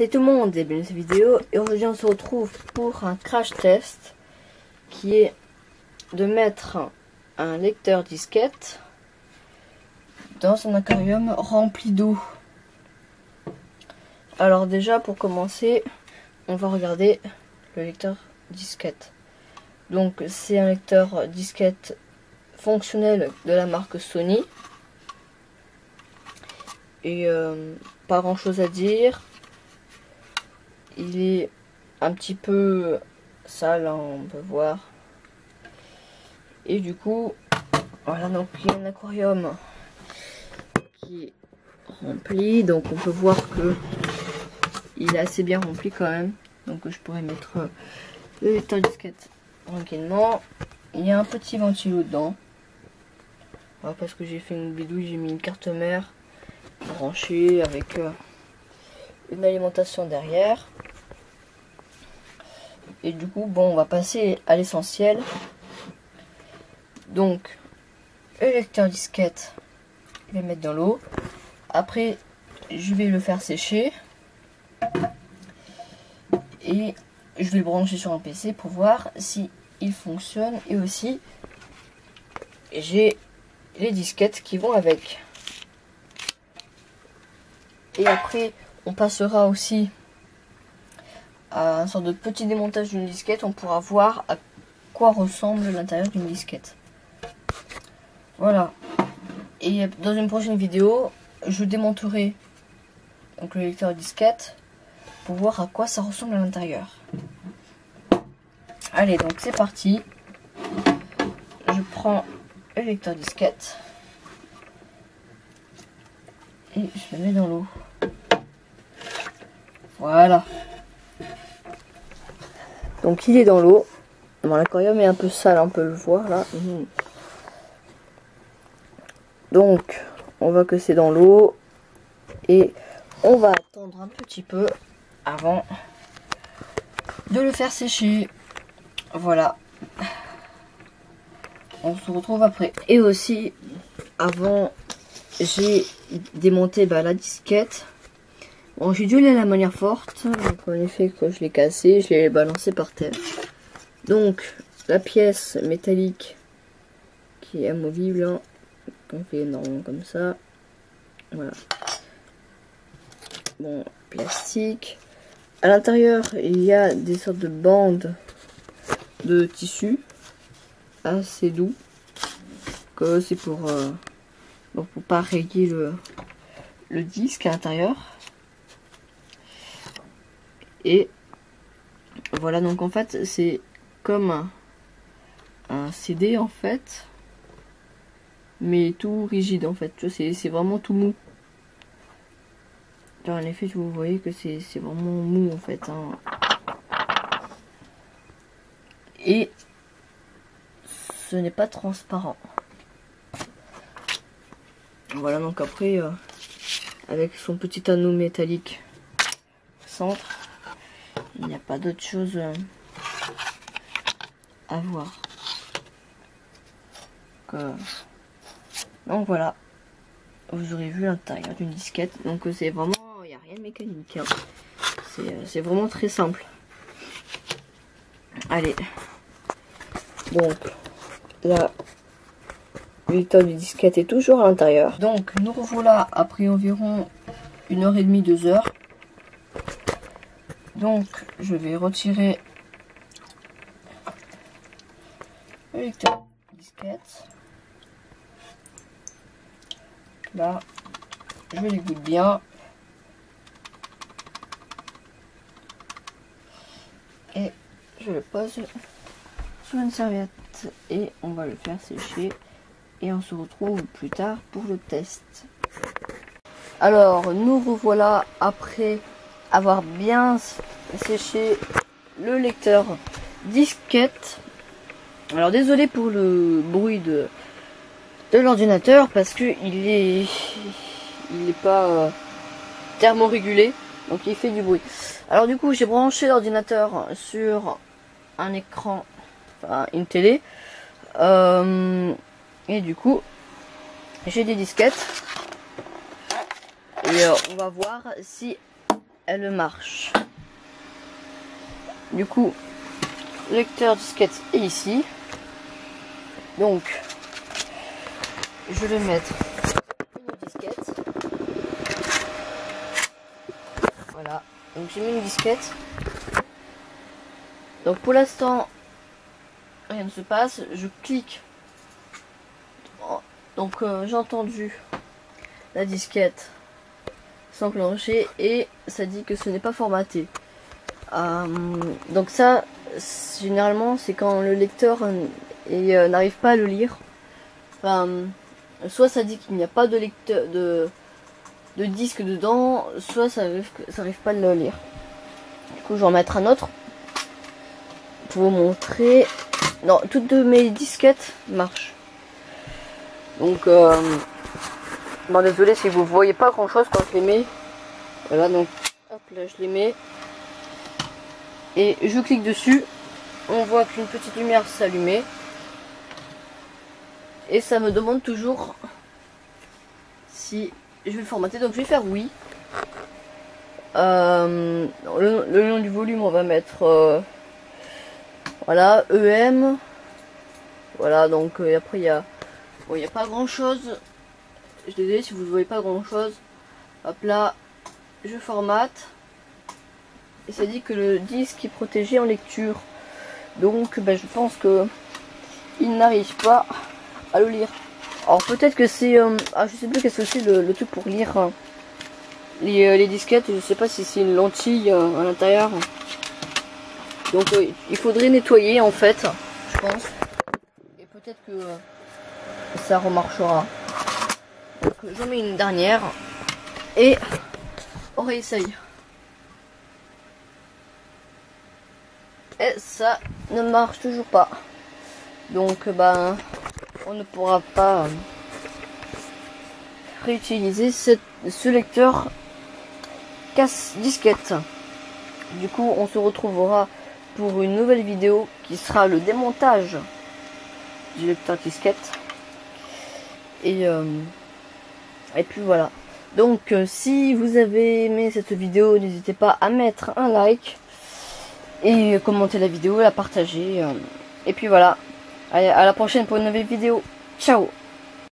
Salut tout le monde et bienvenue dans cette vidéo. Et aujourd'hui on se retrouve pour un crash test qui est de mettre un lecteur disquette dans un aquarium rempli d'eau. Alors déjà pour commencer, on va regarder le lecteur disquette. Donc c'est un lecteur disquette fonctionnel de la marque Sony. Et pas grand chose à dire. Il est un petit peu sale, hein, on peut voir. Et du coup, voilà, donc il y a un aquarium qui est rempli. Donc on peut voir que il est assez bien rempli quand même. Donc je pourrais mettre le lecteur disquette tranquillement. Il y a un petit ventilo dedans. Voilà, parce que j'ai fait une bidouille, j'ai mis une carte mère branchée avec une alimentation derrière. Et du coup, bon, on va passer à l'essentiel. Donc, le lecteur disquette, je vais le mettre dans l'eau. Après, je vais le faire sécher. Et je vais le brancher sur un PC pour voir si il fonctionne. Et aussi, j'ai les disquettes qui vont avec. Et après, on passera aussi à un sorte de petit démontage d'une disquette. On pourra voir à quoi ressemble l'intérieur d'une disquette. Voilà. Et dans une prochaine vidéo, je démonterai donc le lecteur disquette pour voir à quoi ça ressemble à l'intérieur. Allez, donc c'est parti. Je prends le lecteur disquette et je le mets dans l'eau. Voilà. Donc il est dans l'eau. Bon, l'aquarium est un peu sale, on peut le voir là. Donc on voit que c'est dans l'eau. Et on va attendre un petit peu avant de le faire sécher. Voilà. On se retrouve après. Et aussi, avant, j'ai démonté la disquette. Bon, j'ai dû aller à la manière forte. Donc, en effet, quand je l'ai cassé, je l'ai balancé par terre. Donc, la pièce métallique qui est amovible, hein, on fait normalement comme ça. Voilà. Bon, plastique. À l'intérieur, il y a des sortes de bandes de tissu assez doux. Que c'est pour pas rayer le disque à l'intérieur. Et voilà, donc en fait c'est comme un CD en fait, mais tout rigide en fait. C'est vraiment tout mou. En effet, vous voyez que c'est vraiment mou en fait, hein. Et ce n'est pas transparent. Voilà, donc après avec son petit anneau métallique au centre, il n'y a pas d'autre chose à voir. Donc voilà, vous aurez vu l'intérieur d'une disquette. Donc c'est vraiment, il n'y a rien de mécanique, hein. C'est vraiment très simple. Allez, donc là, le lecteur de disquette est toujours à l'intérieur. Donc nous revoilà après environ 1h30, 2 heures. Donc je vais retirer le lecteur disquette. Là, je l'égoutte bien. Et je le pose sur une serviette. Et on va le faire sécher. Et on se retrouve plus tard pour le test. Alors, nous revoilà après avoir bien séché le lecteur disquette. Alors désolé pour le bruit de l'ordinateur parce que il est pas thermorégulé, donc il fait du bruit. Alors du coup j'ai branché l'ordinateur sur un écran, enfin une télé, et du coup j'ai des disquettes et on va voir si elle marche. Du coup, le lecteur disquette est ici. Donc, je vais mettre une disquette. Voilà, donc j'ai mis une disquette. Donc pour l'instant, rien ne se passe. Je clique. Donc j'ai entendu la disquette s'enclencher et ça dit que ce n'est pas formaté. Donc ça, généralement, c'est quand le lecteur n'arrive pas à le lire. Enfin, soit ça dit qu'il n'y a pas de lecteur de disque dedans, soit ça arrive pas à le lire. Du coup, je vais en mettre un autre pour vous montrer. Non, toutes mes disquettes marchent. Donc, bon, désolé si vous voyez pas grand chose quand je les mets. Voilà, donc hop là, je les mets et je clique dessus. On voit qu'une petite lumière s'allumer et ça me demande toujours si je vais le formater. Donc je vais faire oui. Le nom du volume, on va mettre voilà, EM. Voilà, donc après il y a pas grand chose. Je suis désolée si vous ne voyez pas grand chose. Hop là, je formate et ça dit que le disque est protégé en lecture. Donc ben, je pense que il n'arrive pas à le lire. Alors peut-être que c'est je sais plus qu'est-ce que c'est le truc pour lire les disquettes. Je sais pas si c'est une lentille à l'intérieur. Donc il faudrait nettoyer en fait, je pense. Et peut-être que ça remarchera. Donc j'en mets une dernière et on réessaye. Et ça ne marche toujours pas. Donc ben on ne pourra pas réutiliser ce lecteur casse-disquette. Du coup on se retrouvera pour une nouvelle vidéo qui sera le démontage du lecteur disquette. Et puis voilà. Donc si vous avez aimé cette vidéo, n'hésitez pas à mettre un like et commenter la vidéo, la partager. Et puis voilà. Allez, à la prochaine pour une nouvelle vidéo. Ciao!